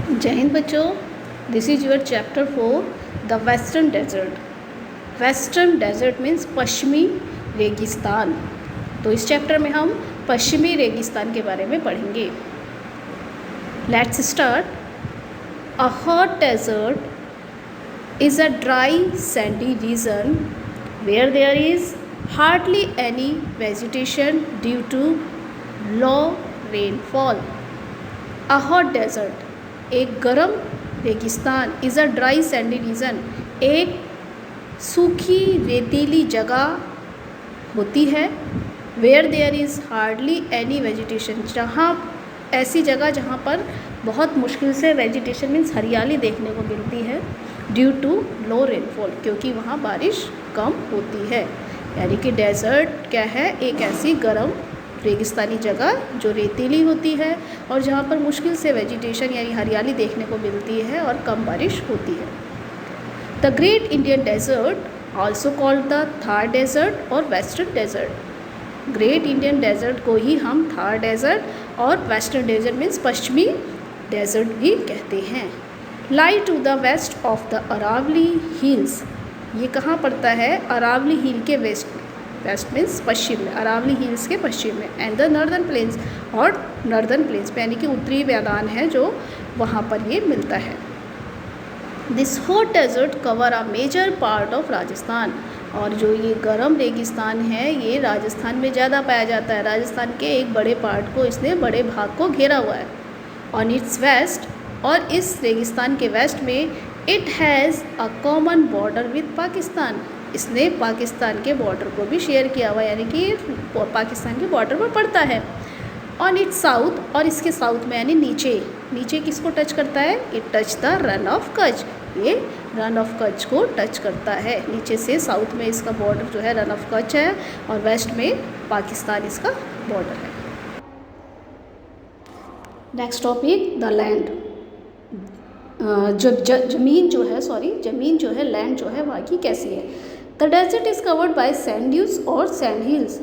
जय हिंद बच्चों, this is your chapter 4 the western desert. Western desert means पश्चिमी रेगिस्तान। तो इस चैप्टर में हम पश्चिमी रेगिस्तान के बारे में पढ़ेंगे। Let's start. A hot desert is a dry sandy region where there is hardly any vegetation due to low rainfall. A hot desert एक गर्म रेगिस्तान, is a dry sandy region एक सूखी रेतीली जगह होती है। Where there is hardly any vegetation, जहाँ ऐसी जगह जहाँ पर बहुत मुश्किल से वेजिटेशन मीन्स हरियाली देखने को मिलती है। ड्यू टू लो रेनफॉल, क्योंकि वहाँ बारिश कम होती है। यानी कि डेजर्ट क्या है, एक ऐसी गर्म रेगिस्तानी जगह जो रेतीली होती है और जहाँ पर मुश्किल से वेजिटेशन यानी हरियाली देखने को मिलती है और कम बारिश होती है। The great Indian desert also called the Thar desert और western desert. Great Indian desert को ही हम थार डेजर्ट और वेस्टर्न डेजर्ट मीन्स पश्चिमी डेजर्ट भी कहते हैं। Lie to the west of the Aravalli hills, ये कहाँ पड़ता है? अरावली हिल के वेस्ट में। वेस्ट मीन्स पश्चिम में, अरावली हिल्स के पश्चिम में। एंड द नॉर्दर्न प्लेन्स, और नॉर्दर्न प्लेन्स पे यानी कि उत्तरी मैदान है जो वहाँ पर ये मिलता है। This hot desert cover a major part of Rajasthan, और जो ये गर्म रेगिस्तान है ये राजस्थान में ज़्यादा पाया जाता है। राजस्थान के एक बड़े पार्ट को, इसने बड़े भाग को घेरा हुआ है। ऑन इट्स वेस्ट, और इस रेगिस्तान के वेस्ट में it has a common border with Pakistan, इसने पाकिस्तान के बॉर्डर को भी शेयर किया हुआ, यानी कि पाकिस्तान के बॉर्डर पर पड़ता है। ऑन इट्स साउथ, और इसके साउथ में यानी नीचे, नीचे किसको टच करता है? It touch the run of Kutch, ये रन ऑफ कच्छ को टच करता है। नीचे से साउथ में इसका बॉर्डर जो है रन ऑफ कच्छ है और वेस्ट में पाकिस्तान इसका बॉर्डर है। Next topic the land. जमीन जो है लैंड जो है वहाँ की कैसी है? The desert is covered by sand dunes और सैंड हिल्स,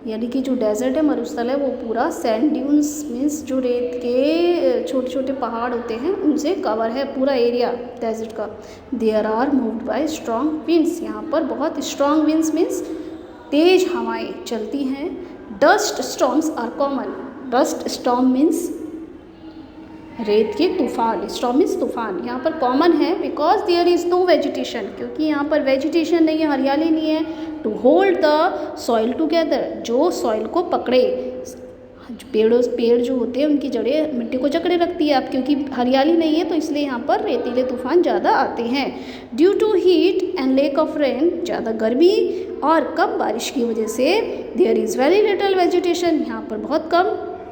यानी कि जो डेजर्ट है मरुस्थल है वो पूरा सैंड ड्यून्स मीन्स जो रेत के छोटे छोटे पहाड़ होते हैं उनसे कवर है पूरा एरिया डेजर्ट का। There are moved by strong winds, यहाँ पर बहुत स्ट्रॉन्ग विंड्स मीन्स तेज हवाएं चलती हैं। Dust storms are common, dust storm means रेत के तूफान, स्टॉर्म मीन्स तूफान यहाँ पर कॉमन है। Because there is no vegetation, क्योंकि यहाँ पर वेजिटेशन नहीं है, हरियाली नहीं है। To hold the soil together, जो सॉइल को पकड़े, पेड़ जो होते हैं उनकी जड़ें मिट्टी को जकड़े रखती है। अब क्योंकि हरियाली नहीं है तो इसलिए यहाँ पर रेतीले तूफान ज़्यादा आते हैं। Due to heat and lack of rain, ज़्यादा गर्मी और कम बारिश की वजह से there is very little vegetation, यहाँ पर बहुत कम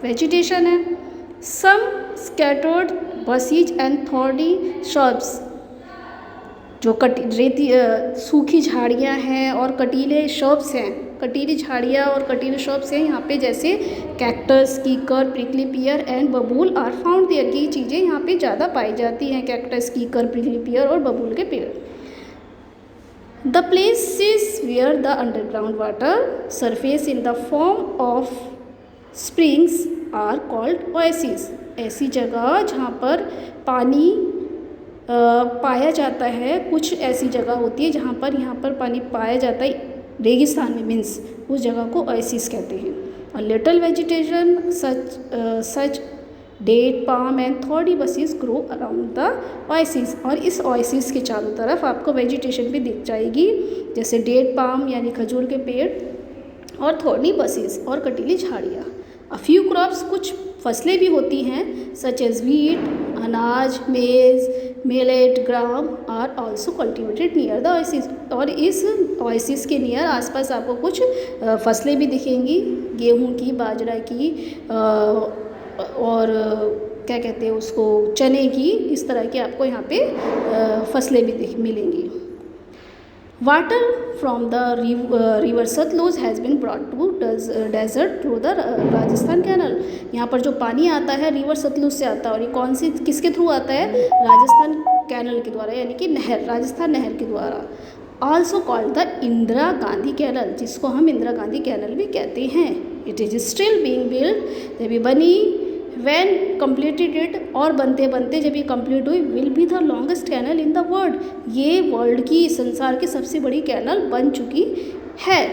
वेजिटेशन है। Some scattered bushes and thorny shrubs, जो सूखी झाड़ियाँ हैं और कटीले शर्ब्स हैं, कटीली झाड़ियाँ और कटीले शर्ब्स हैं यहाँ पे, जैसे कैक्टस, कीकर, प्रिकली पियर एंड बबूल आर फाउंड देयर, की चीज़ें यहाँ पे ज़्यादा पाई जाती हैं, कैक्टस, कीकर, प्रिकली पियर और बबूल के पेड़। The places where the underground water surface in the form of springs are called oasis, ऐसी जगह जहाँ पर पानी पाया जाता है, कुछ ऐसी जगह होती है जहाँ पर यहाँ पर पानी पाया जाता है रेगिस्तान में, मीन्स उस जगह को ओएसिस कहते हैं। और little vegetation such date, palm and thorny bushes grow around the oasis, और इस ओएसिस के चारों तरफ आपको वेजिटेशन भी दिख जाएगी, जैसे डेट पाम यानी खजूर के पेड़ और थॉर्डी बसीज और कटीली झाड़ियाँ। अ फ्यू क्रॉप्स, कुछ फसलें भी होती हैं, सच एज व्हीट, अनाज, maize, millet, gram are also cultivated near the oasis, और इस ओएसिस के नियर आसपास आपको कुछ फसलें भी दिखेंगी, गेहूं की, बाजरा की और क्या कहते हैं उसको, चने की, इस तरह की आपको यहाँ पे फसलें भी मिलेंगी। Water from the river Sutlej has been brought to desert through the Rajasthan canal, यहाँ पर जो पानी आता है रिवर सतलुज से आता है, और ये कौन सी किसके थ्रू आता है? राजस्थान कैनल के द्वारा, यानी कि नहर, राजस्थान नहर के द्वारा। Also called the Indira Gandhi canal, जिसको हम इंदिरा गांधी कैनल भी कहते हैं। It is still being build, ये भी बनी व्हेन कंप्लीटेड इट, और बनते बनते जब ये कंप्लीट हुई, will be the longest canal in the world, ये वर्ल्ड की, संसार की सबसे बड़ी कैनल बन चुकी है।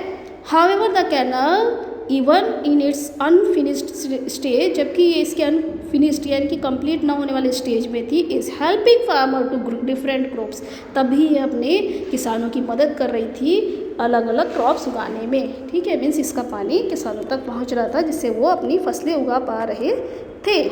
However the canal even in its unfinished stage, जबकि ये इसके अनफिनिश्ड यानी कि कंप्लीट ना होने वाले स्टेज में थी, is helping farmer to different crops, तभी ये अपने किसानों की मदद कर रही थी अलग अलग क्रॉप्स उगाने में। ठीक है, मीन्स इसका पानी किसानों तक पहुंच रहा था जिससे वो अपनी फसलें उगा पा रहे थे।